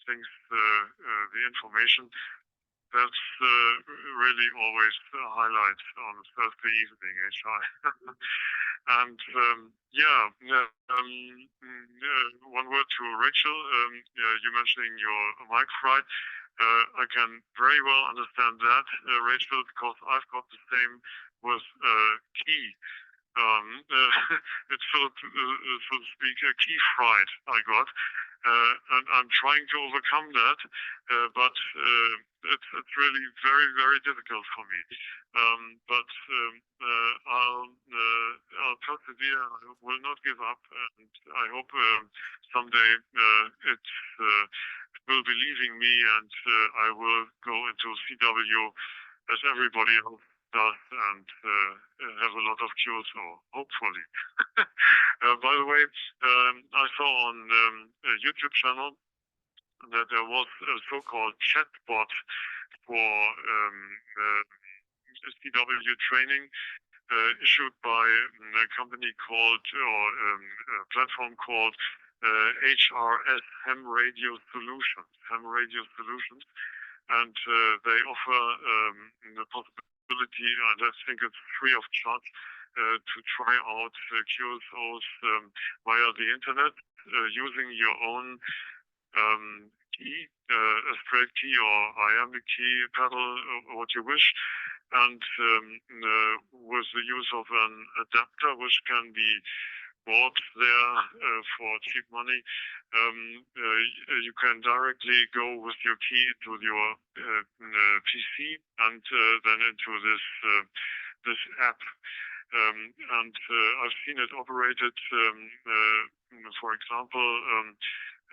Speaker 2: things, the information. That's really always a highlight on Thursday evening, HI. And one word to Rachel. You mentioning your mic fright. I can very well understand that, Rachel, because I've got the same with key. It's so to speak a key fright I got, and I'm trying to overcome that, but it's really very, very difficult for me. But I'll persevere. I will not give up, and I hope someday it will be leaving me, and I will go into CW as everybody else does, and have a lot of cures, hopefully. By the way, I saw on a YouTube channel that there was a so-called chatbot for CW training issued by a company called, or a platform called HRS Ham Radio Solutions. And they offer the possibility, and I think it's free of charge, to try out QSOs via the internet using your own key, a straight key or iambic key pedal, what you wish, and with the use of an adapter which can be bought there for cheap money. You can directly go with your key to your PC and then into this app. And I've seen it operated, for example,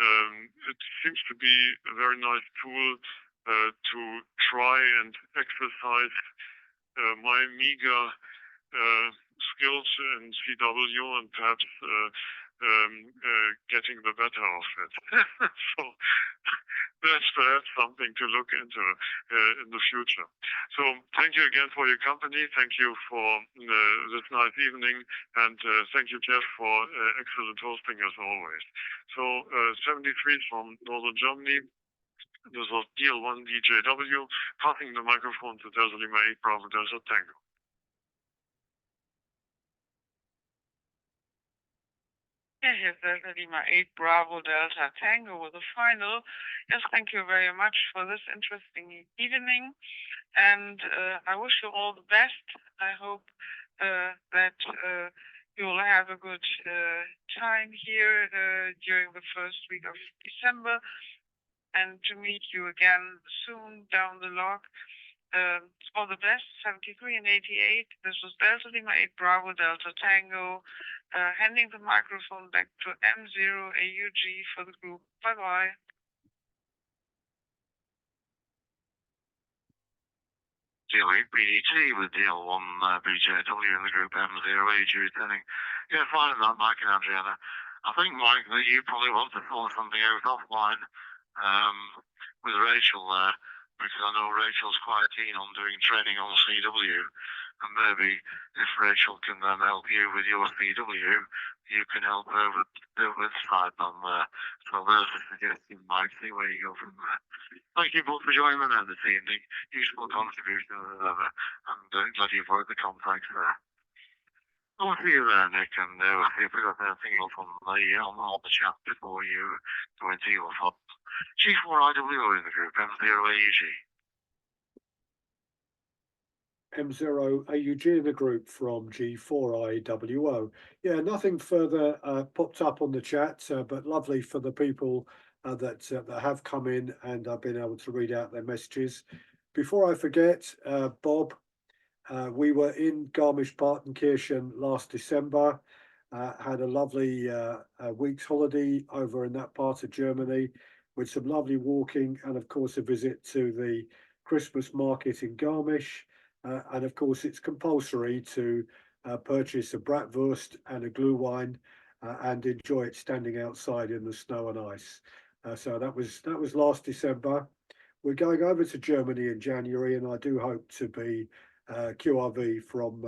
Speaker 2: it seems to be a very nice tool to try and exercise my meager skills in CW and perhaps getting the better of it. So that's perhaps something to look into in the future. So thank you again for your company. Thank you for this nice evening, and thank you, Geoff, for excellent hosting as always. So 73 from Northern Germany. This was Deal 1 DJW, passing the microphone to Delta Lima 8 Bravo Delta Tango.
Speaker 3: Here's Delta Lima 8 Bravo Delta Tango with the final. Yes, thank you very much for this interesting evening, and I wish you all the best. I hope that you will have a good time here during the first week of December, and to meet you again soon down the log. All the best, 73 and 88. This was Delta Lima 8 Bravo Delta Tango, handing the microphone back to M0AUG for the group. Bye-bye.
Speaker 1: Deal 8 BDT with Deal 1 BJW in the group M0AUG returning. Yeah, fine that, Mike and Adriana. I think, Mike, that you probably want to sort something out offline with Rachel there, because I know Rachel's quite keen on doing training on CW, and maybe if Rachel can then help you with your CW, you can help her with Sideband there. So there's a suggestion, Mike, see where you go from there. Thank you both for joining me now this evening. Useful contribution as ever, and glad you've worked the contacts there. Over to you there, Nick, and see if we got anything else on the chat before you go into your thoughts. G4IWO in the group, M0AUG.
Speaker 4: M0AUG in the group from G4IWO. Yeah, nothing further popped up on the chat, but lovely for the people that have come in, and I've been able to read out their messages. Before I forget, Bob, we were in Garmisch-Partenkirchen last December, had a lovely week's holiday over in that part of Germany with some lovely walking and, of course, a visit to the Christmas market in Garmisch. And, of course, it's compulsory to purchase a bratwurst and a glühwein and enjoy it standing outside in the snow and ice. So that was last December. We're going over to Germany in January, and I do hope to be QRV from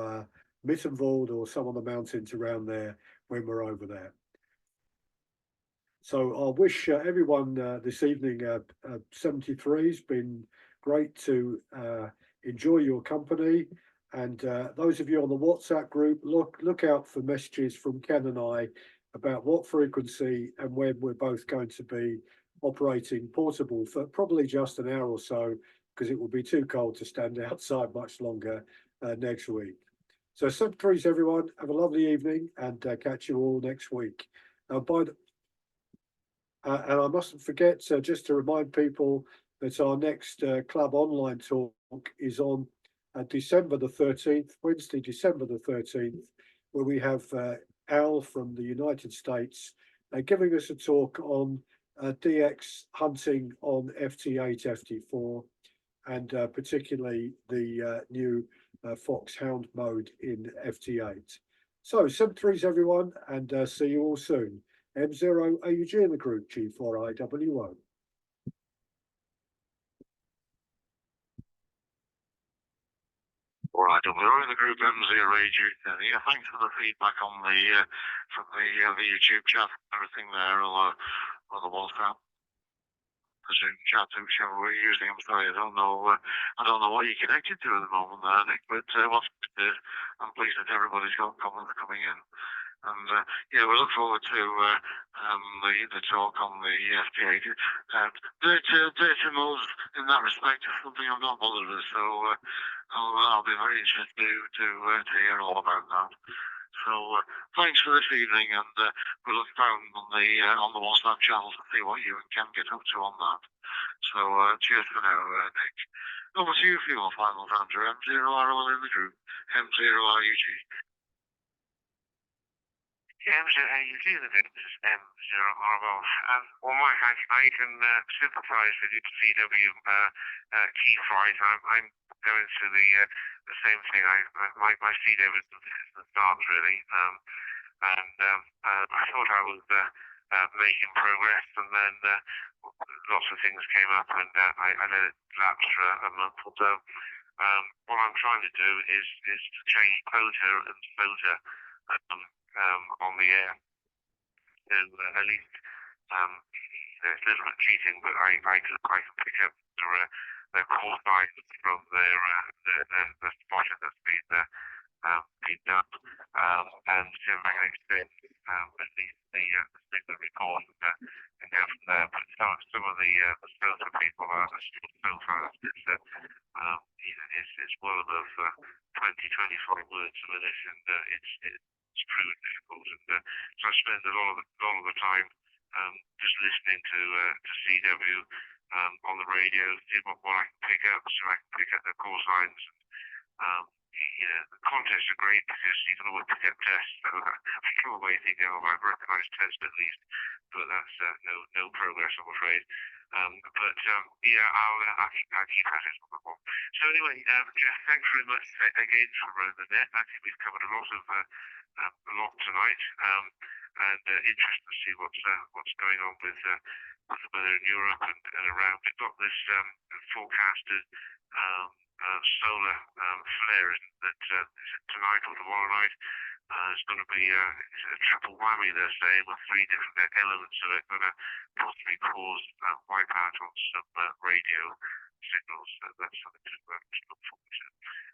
Speaker 4: Mittenwald or some of the mountains around there when we're over there. So I wish everyone this evening 73. It's been great to enjoy your company. And those of you on the WhatsApp group, look out for messages from Ken and I about what frequency and when we're both going to be operating portable for probably just an hour or so, because it will be too cold to stand outside much longer next week. So 73s, everyone, have a lovely evening, and catch you all next week. And I mustn't forget, just to remind people that our next club online talk is on December the 13th, Wednesday, December the 13th, where we have Al from the United States giving us a talk on DX hunting on FT8, FT4, and particularly the new Fox Hound mode in FT8. So 73s, everyone, and see you all soon. M0AUG in the group, G4IWO.
Speaker 1: All right, we're in the group M0AUG. Yeah, thanks for the feedback on the from the YouTube chat, everything there, or the WhatsApp. Zoom chat which we're using. I'm sorry, I don't know what you're connected to at the moment there, Nick, but I'm pleased that everybody's got comments coming in. And yeah, we look forward to the talk on the FP8. Data modes in that respect is something I'm not bothered with, so I'll be very interested to hear all about that. So thanks for this evening, and we'll look down on the WhatsApp channel to see what you and Ken get up to on that. So cheers for now, Nick. Over to you for your final answer. M0RL in the group, M0RUG.
Speaker 5: M0AUG in the group, this is M0RL. On my hand, I can sympathise with you to CW key fries. I'm going through the same thing. My CW is the start, really. And I thought I was making progress, and then lots of things came up, and I let it lapse for a month or so. What I'm trying to do is to change quota and SOTA on the air. So at least it's a little bit cheating, but I can pick up their call signs from the spotter that's been done, and see if I can extend at least the signal report and go from there. But some of the filter people are still so fast. It's well above 20-25 words a minute, and it's proven difficult. And so I spend a lot of the time just listening to CW on the radio, see what I can pick up, so I can pick up the call signs. The contests are great because you can always pick up tests. So I come away thinking, I've recognised tests at least, but that's no progress, I'm afraid. But yeah, I'll keep at it on that one. So anyway, Geoff, thanks very much again for the net. I think we've covered a lot tonight, and interested to see what's going on with the weather in Europe and around. We've got this forecasted solar flare, isn't it? Is it tonight or tomorrow night? It's going to be a triple whammy, they're saying, with 3 different elements of it, going to possibly cause wipeout on some radio signals. So that's something to look forward to.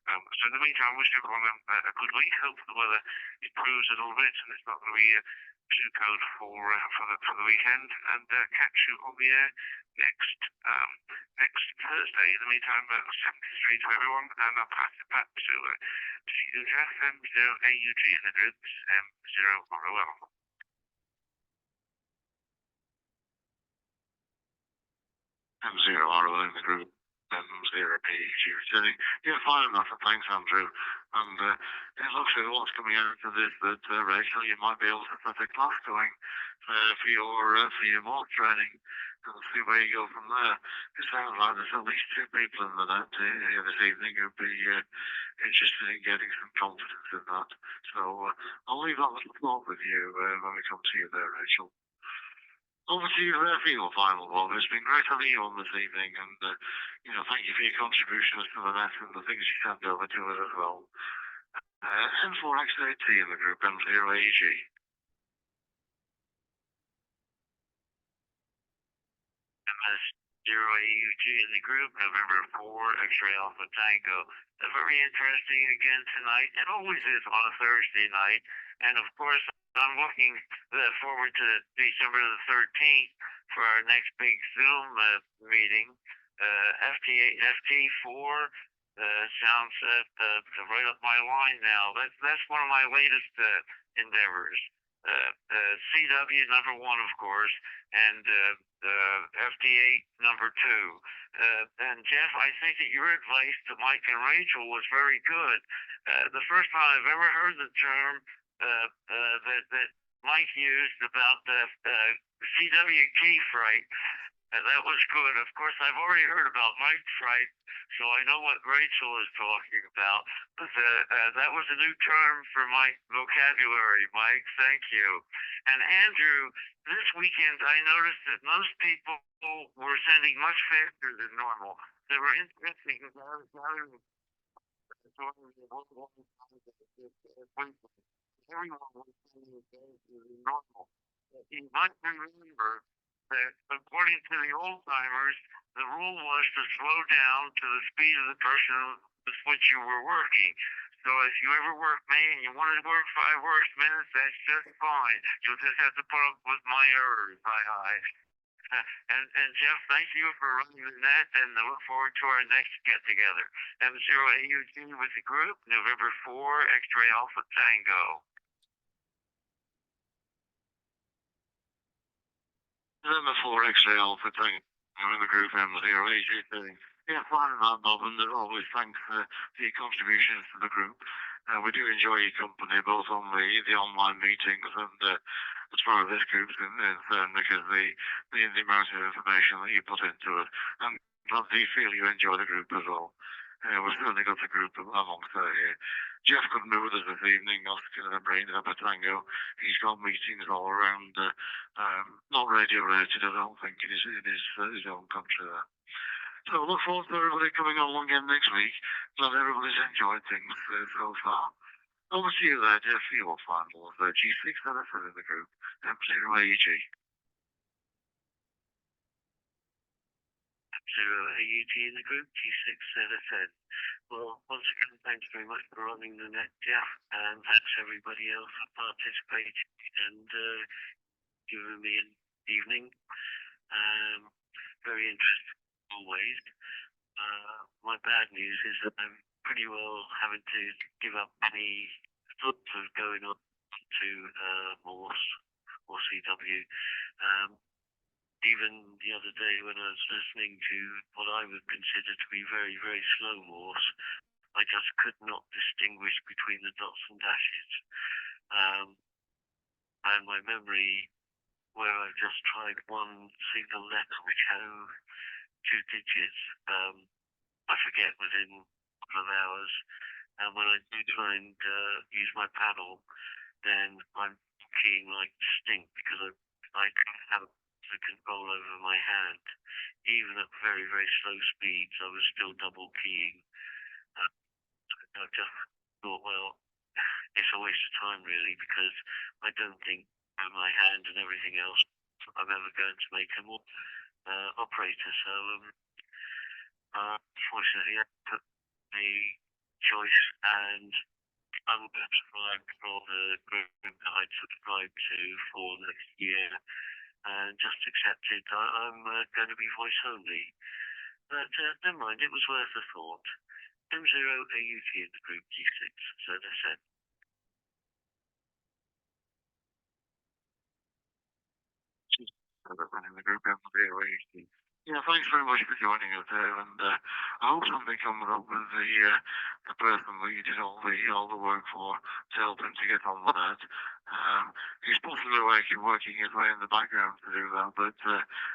Speaker 5: So in the meantime, I wish everyone a good week. Hope the weather improves a little bit and it's not going to be too cold for the weekend. And catch you on the air next Thursday. In the meantime, 73 to everyone, and I'll pass it back to Geoff M0AUG in the group M0ROL. M0ROL in the group M0AUG returning. Yeah, fine enough. Thanks, Andrew. And it looks like what's coming out of this that Rachel, you might be able to put a class going for your mock training and see where you go from there. It sounds like there's at least 2 people in the net here this evening who'd be interested in getting some confidence in that. So I'll leave that little thought with you when we come to you there, Rachel. Over to you there for your final one. It's been great having you on this evening, and thank you for your contributions to the net and the things you sent over to us as well. M4X8T in the group M0AUG. MS0AUG in the group, November 4, X-Ray Alpha Tango. Very interesting again tonight. It always is on a Thursday night. And of course, I'm looking forward to December the 13th for our next big Zoom meeting. FT4 sounds right up my line now. That's one of my latest endeavors. CW number 1, of course, and FT8 number 2. And Geoff, I think that your advice to Mike and Rachel was very good. The first time I've ever heard the term that Mike used about the CW key fright. That was good. Of course, I've already heard about Mike fright, so I know what Rachel is talking about. But that was a new term for my vocabulary, Mike. Thank you. And Andrew, this weekend I noticed that most people were sending much faster than normal. They were interesting because I was gathering everyone was sending faster than normal. You might remember that according to the old timers, the rule was to slow down to the speed of the person with which you were working. So if you ever work me and you want to work 5 work minutes, that's just fine. You'll just have to put up with my errors. Hi. And Geoff, thank you for running the net, and I look forward to our next get together. M0AUG with the group, November 4, X-Ray Alpha Tango. November 4, X-Ray Alpha Tango. I'm in the group M0AUG thing. Yeah, fine enough, Bob, and as always, thanks for your contributions to the group. We do enjoy your company, both on the online meetings and as far as this group's concerned, because the amount of information that you put into it. And glad that you feel you enjoy the group as well. We've certainly got the group amongst here. Geoff couldn't be with us this evening, Oscar the Brain of Tango. He's got meetings all around, not radio related, I don't think, in his own country there. So look forward to everybody coming along again next week. Glad everybody's enjoyed things so far. Over to you there, Geoff, for your final of G6 NFL in the group, M0AUG. M0AUG in the group, G6 NFL. Well, once again, thanks very much for running the net, Geoff, and thanks everybody else for participating and giving me an evening. Very interesting always. My bad news is that I'm pretty well having to give up any thoughts of going on to Morse or CW. Even the other day when I was listening to what I would consider to be very, very slow Morse, I just could not distinguish between the dots and dashes. And my memory, where I just tried one single letter which had 2 digits, I forget within a couple of hours. And when I do try and use my paddle, then I'm keying like distinct because I can't have the control over my hand. Even at very, very slow speeds, I was still double keying. I just thought, well, it's a waste of time really, because I don't think with my hand and everything else I'm ever going to make a more operator. So Fortunately, I put a choice and I will subscribe for the group that I'd subscribe to for next year and just accepted I'm going to be voice only. But never mind, it was worth a thought. M0AUG in the group G6, so that's it. Running the group M0AUG. Yeah, thanks very much for joining us there, and I hope something comes up with the person that you did all the work for to help him to get on with that. He's possibly working his way in the background to do that, but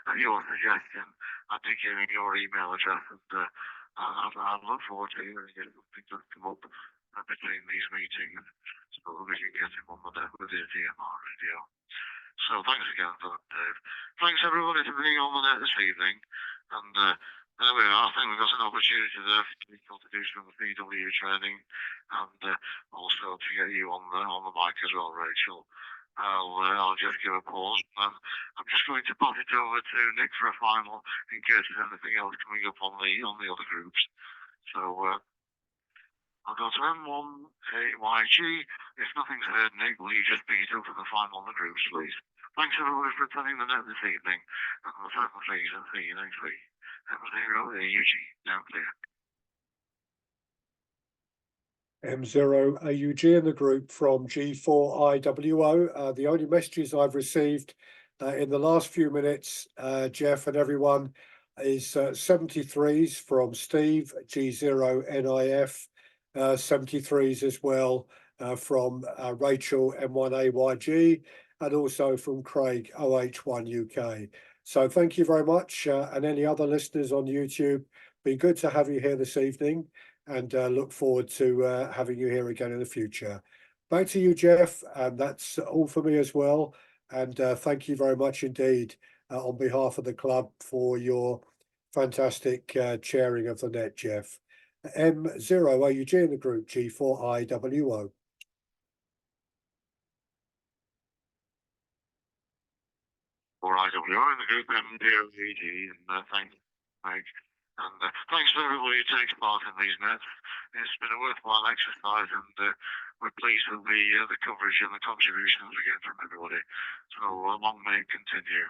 Speaker 5: at your suggestion, I did give him your email address, and I'll look forward to hearing if something does come up between these meetings, so that we can get him on with his DMR radio. So thanks again for that, Dave. Thanks everybody for being on the net this evening. And there we are. I think we've got an opportunity there for people to do some VW training and also to get you on the mic as well, Rachel. I'll just give a pause. I'm just going to pass it over to Nick for a final in case there's anything else coming up on the other groups. So I'll go to M1AYG. If nothing's heard, Nick, will you just bring it up for the final on the groups, please? Thanks everybody for attending the net this evening. And we'll certainly see you next week. M0AUG, now clear.
Speaker 4: M0AUG in the group from G4IWO. The only messages I've received in the last few minutes, Geoff and everyone, is 73s from Steve, G0NIF, 73s as well from Rachel, M1AYG, and also from Craig, OH1UK. So thank you very much. And any other listeners on YouTube, been good to have you here this evening, and look forward to having you here again in the future. Back to you, Geoff, and that's all for me as well. And thank you very much indeed on behalf of the club for your fantastic chairing of the net, Geoff. M0AUG in the group, G4IWO.
Speaker 1: Or IWO in the group M0AUG, and thanks, Mike. And thanks to everybody who takes part in these nets. It's been a worthwhile exercise, and we're pleased with the coverage and the contributions we get from everybody. So long may it continue.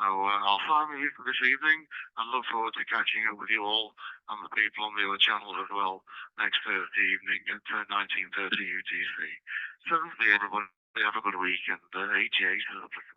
Speaker 1: So I'll sign with you for this evening and look forward to catching up with you all and the people on the other channels as well next Thursday evening at 19:30 UTC. So everybody, have a good week, and 88 is applicable.